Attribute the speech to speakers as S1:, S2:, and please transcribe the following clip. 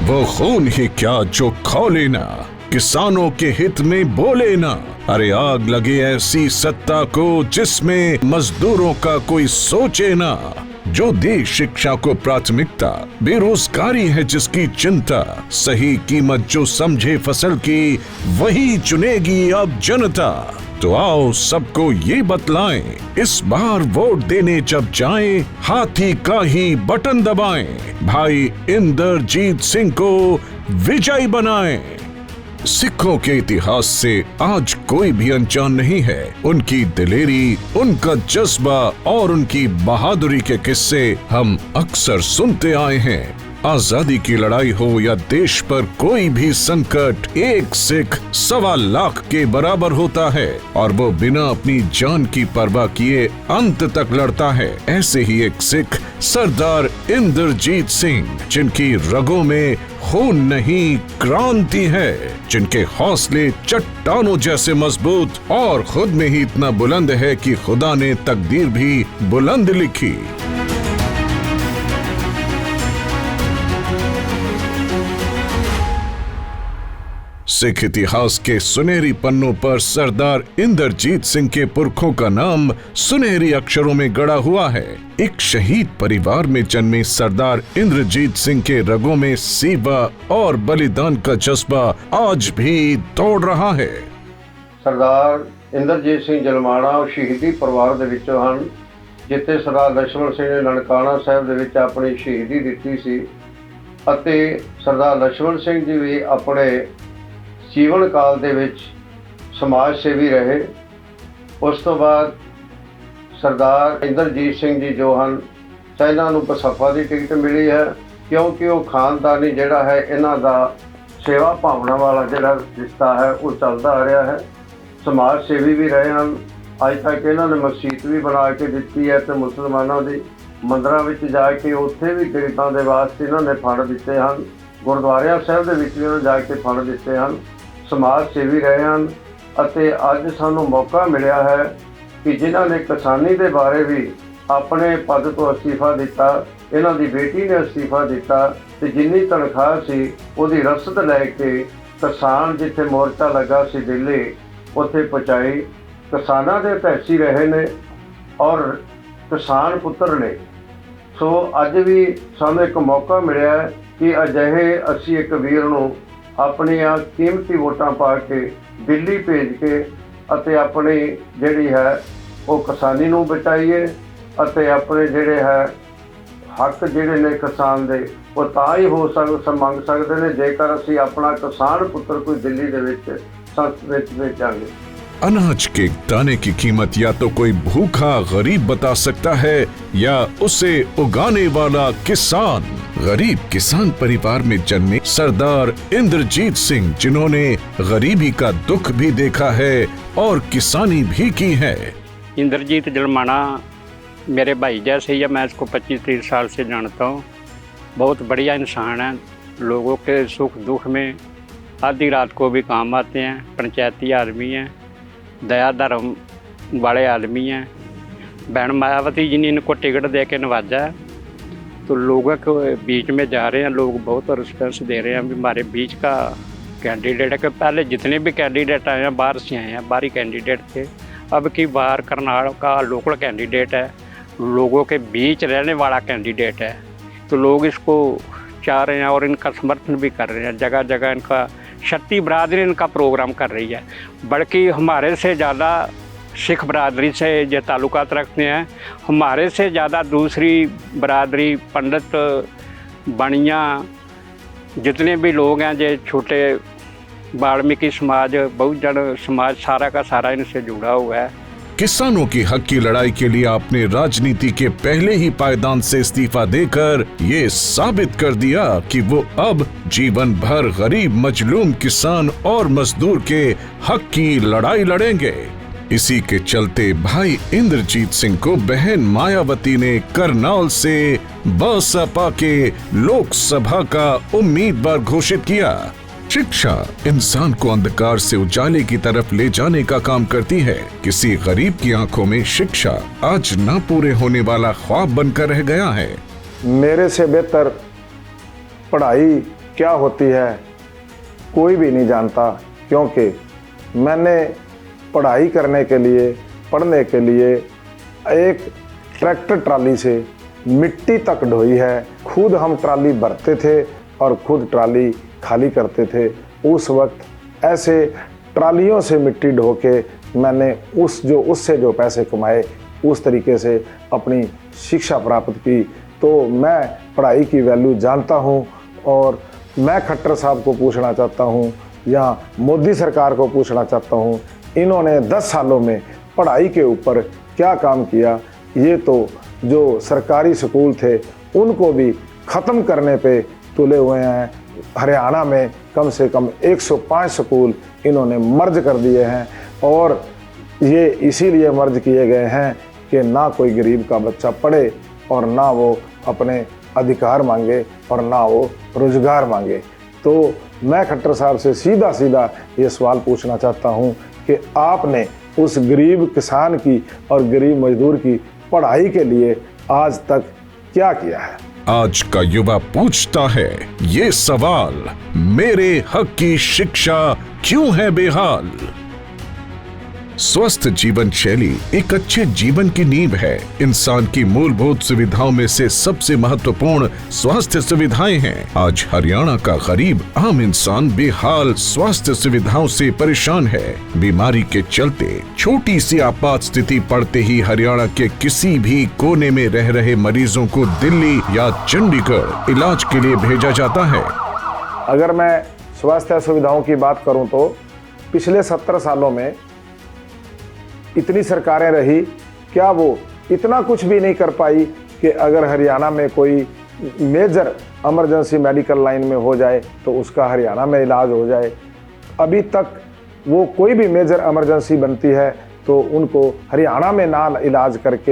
S1: वो खून ही क्या जो खौले ना, किसानों के हित में बोले ना। अरे आग लगे ऐसी सत्ता को जिसमें मजदूरों का कोई सोचे ना। जो दे शिक्षा को प्राथमिकता, बेरोजगारी है जिसकी चिंता। सही कीमत जो समझे फसल की, वही चुनेगी अब जनता। तो आओ सबको ये बतलाएं, इस बार वोट देने जब जाएं, हाथी का ही बटन दबाएं। भाई इंद्रजीत सिंह को विजयी बनाएं। सिखों के इतिहास से आज कोई भी अनजान नहीं है। उनकी दिलेरी, उनका जज्बा और उनकी बहादुरी के किस्से हम अक्सर सुनते आए हैं। आजादी की लड़ाई हो या देश पर कोई भी संकट, एक सिख 1.25 लाख के बराबर होता है और वो बिना अपनी जान की परवाह किए अंत तक लड़ता है। ऐसे ही एक सिख सरदार इंद्रजीत सिंह, जिनकी रगों में खून नहीं क्रांति है, जिनके हौसले चट्टानों जैसे मजबूत और खुद में ही इतना बुलंद है कि खुदा ने तकदीर भी बुलंद लिखी। सिख इतिहास के सुनहरी पन्नों पर सरदार इंद्रजीत सिंह के पुरखों का नाम सुनहरी अक्षरों में गड़ा हुआ है। एक शहीद परिवार में जन्मे सरदार इंद्रजीत सिंह के रगों में सेवा और बलिदान का जज्बा आज भी दौड़ रहा है।
S2: सरदार इंद्रजीत सिंह जलमाना और शहीदी परिवार ਦੇ ਵਿੱਚੋਂ ਹਨ, ਜਿੱਥੇ ਸਰਦਾਰ ਲਛਮਣ ਸਿੰਘ ਨੇ ਨਨਕਾਣਾ ਸਾਹਿਬ ਦੇ ਵਿੱਚ ਆਪਣੀ ਸ਼ਹੀਦੀ ਦਿੱਤੀ ਸੀ ਅਤੇ ਸਰਦਾਰ ਲਛਮਣ ਸਿੰਘ ਜੀ ਵੀ ਆਪਣੇ ਜੀਵਨ ਕਾਲ ਦੇ ਵਿੱਚ ਸਮਾਜ ਸੇਵੀ ਰਹੇ। ਉਸ ਤੋਂ ਬਾਅਦ ਸਰਦਾਰ ਇੰਦਰਜੀਤ ਸਿੰਘ ਜੀ ਜੋ ਹਨ, ਇਹਨਾਂ ਨੂੰ ਬਸਪਾ ਦੀ ਟਿਕਟ ਮਿਲੀ ਹੈ ਕਿਉਂਕਿ ਉਹ ਖਾਨਦਾਨੀ ਜਿਹੜਾ ਹੈ ਇਹਨਾਂ ਦਾ ਸੇਵਾ ਭਾਵਨਾ ਵਾਲਾ ਜਿਹੜਾ ਰਿਸ਼ਤਾ ਹੈ ਉਹ ਚੱਲਦਾ ਆ ਰਿਹਾ ਹੈ। ਸਮਾਜ ਸੇਵੀ ਵੀ ਰਹੇ ਹਨ। ਅੱਜ ਤੱਕ ਇਹਨਾਂ ਨੇ ਮਸਜਿਦ ਵੀ ਬਣਾ ਕੇ ਦਿੱਤੀ ਹੈ ਤੇ ਮੁਸਲਮਾਨਾਂ ਦੀ ਮੰਦਰਾਂ ਵਿੱਚ ਜਾ ਕੇ ਉੱਥੇ ਵੀ ਗਰੀਬਾਂ ਦੇ ਵਾਸਤੇ ਇਹਨਾਂ ਨੇ ਫੰਡ ਦਿੱਤੇ ਹਨ। ਗੁਰਦੁਆਰਿਆਂ ਸਾਹਿਬ ਦੇ ਵਿੱਚ ਵੀ ਇਹਨਾਂ ਜਾ ਕੇ ਫੰਡ ਦਿੱਤੇ ਹਨ। समाज सेवी रहे हैं ਅਤੇ ਅੱਜ ਸਾਨੂੰ मौका मिला है कि जिन्हों ने किसानी के बारे भी अपने पद तो अस्तीफा दिता, इन्हों की बेटी ने अस्तीफा दिता तो जिन्नी तनख्वाह सी उसकी रसद लैके किसान जिथे मोर्चा लगा सी दिल्ली उत्थे पहुँचाई। किसानों के पैसी रहे ने और किसान पुत्र ने। सो अज भी सानू एक मौका मिला है कि अजिहे असी एक वीर नूं अपनियां कीमती वोटां पा के दिल्ली भेज के अते अपनी जिहड़ी है वो किसानी नूं बचाईए अते अपने जिहड़े है हक जिहड़े ने किसान दे वो तां ही हो मंग सकदे ने जेकर असीं अपना किसान पुत्र कोई दिल्ली दे विच संसद विच भेजांगे।
S1: अनाज के दाने की कीमत या तो कोई भूखा गरीब बता सकता है या उसे उगाने वाला किसान। गरीब किसान परिवार में जन्मे सरदार इंद्रजीत सिंह, जिन्होंने गरीबी का दुख भी देखा है और किसानी भी की है।
S3: इंद्रजीत जलमाना मेरे भाई जैसे ही है। मैं इसको 25-30 साल से जानता हूँ। बहुत बढ़िया इंसान है। लोगों के सुख दुख में आधी रात को भी काम आते हैं। पंचायती आदमी हैं, दया धर्म वाले आदमी हैं। बहन मायावती जी ने इनको टिकट दे के नवाजा है तो लोगों के बीच में जा रहे हैं। लोग बहुत रिस्पॉन्स दे रहे हैं भी हमारे बीच का कैंडिडेट है। कि पहले जितने भी कैंडिडेट आए हैं बाहर से आए हैं, बाहरी कैंडिडेट थे। अब की बाहर करनाल का लोकल कैंडिडेट है, लोगों के बीच रहने वाला कैंडिडेट है। तो लोग इसको चाह रहे हैं और इनका समर्थन भी कर रहे हैं। जगह जगह इनका छत्ती बरादरी इनका प्रोग्राम कर रही है। बल्कि हमारे से ज़्यादा सिख बरादरी से जो ताल्लुकात रखते हैं, हमारे से ज़्यादा दूसरी बरादरी पंडित बनिया जितने भी लोग हैं, जो छोटे वाल्मीकि समाज, बहुजन समाज, सारा का सारा इनसे जुड़ा हुआ है।
S1: किसानों की हक की लड़ाई के लिए आपने राजनीति के पहले ही पायदान से इस्तीफा देकर ये साबित कर दिया कि वो अब जीवन भर गरीब मजलूम किसान और मजदूर के हक की लड़ाई लड़ेंगे। इसी के चलते भाई इंद्रजीत सिंह को बहन मायावती ने करनाल से बसपा के लोकसभा का उम्मीदवार घोषित किया। शिक्षा इंसान को अंधकार से उजाले की तरफ ले जाने का काम करती है। किसी गरीब की आंखों में शिक्षा आज ना पूरे होने वाला ख्वाब बनकर रह गया है।
S4: मेरे से बेहतर पढ़ाई क्या होती है कोई भी नहीं जानता, क्योंकि मैंने पढ़ाई करने के लिए, पढ़ने के लिए एक ट्रैक्टर ट्राली से मिट्टी तक ढोई है। खुद हम ट्राली भरते थे और खुद ट्राली खाली करते थे। उस वक्त ऐसे ट्रालियों से मिट्टी ढो के मैंने उससे जो पैसे कमाए उस तरीके से अपनी शिक्षा प्राप्त की। तो मैं पढ़ाई की वैल्यू जानता हूँ और मैं खट्टर साहब को पूछना चाहता हूँ या मोदी सरकार को पूछना चाहता हूँ, इन्होंने 10 सालों में पढ़ाई के ऊपर क्या काम किया। ये तो जो सरकारी स्कूल थे उनको भी ख़त्म करने पे तुले हुए हैं। हरियाणा में कम से कम 105 स्कूल इन्होंने मर्ज कर दिए हैं और ये इसीलिए मर्ज किए गए हैं कि ना कोई गरीब का बच्चा पढ़े और ना वो अपने अधिकार मांगे और ना वो रोजगार मांगे। तो मैं खट्टर साहब से सीधा सीधा ये सवाल पूछना चाहता हूँ कि आपने उस गरीब किसान की और गरीब मजदूर की पढ़ाई के लिए आज तक क्या किया है।
S1: आज का युवा पूछता है ये सवाल, मेरे हक की शिक्षा क्यों है बेहाल। स्वस्थ जीवन शैली एक अच्छे जीवन की नींव है। इंसान की मूलभूत सुविधाओं में से सबसे महत्वपूर्ण स्वास्थ्य सुविधाएं हैं। आज हरियाणा का गरीब आम इंसान बेहाल स्वास्थ्य सुविधाओं से परेशान है। बीमारी के चलते छोटी सी आपात स्थिति पड़ते ही हरियाणा के किसी भी कोने में रह रहे मरीजों को दिल्ली या चंडीगढ़ इलाज के लिए भेजा जाता है।
S4: अगर मैं स्वास्थ्य सुविधाओं की बात करूं तो पिछले 70 सालों में इतनी सरकारें रही, क्या वो इतना कुछ भी नहीं कर पाई कि अगर हरियाणा में कोई मेजर इमरजेंसी मेडिकल लाइन में हो जाए तो उसका हरियाणा में इलाज हो जाए। अभी तक वो कोई भी मेजर इमरजेंसी बनती है तो उनको हरियाणा में ना इलाज करके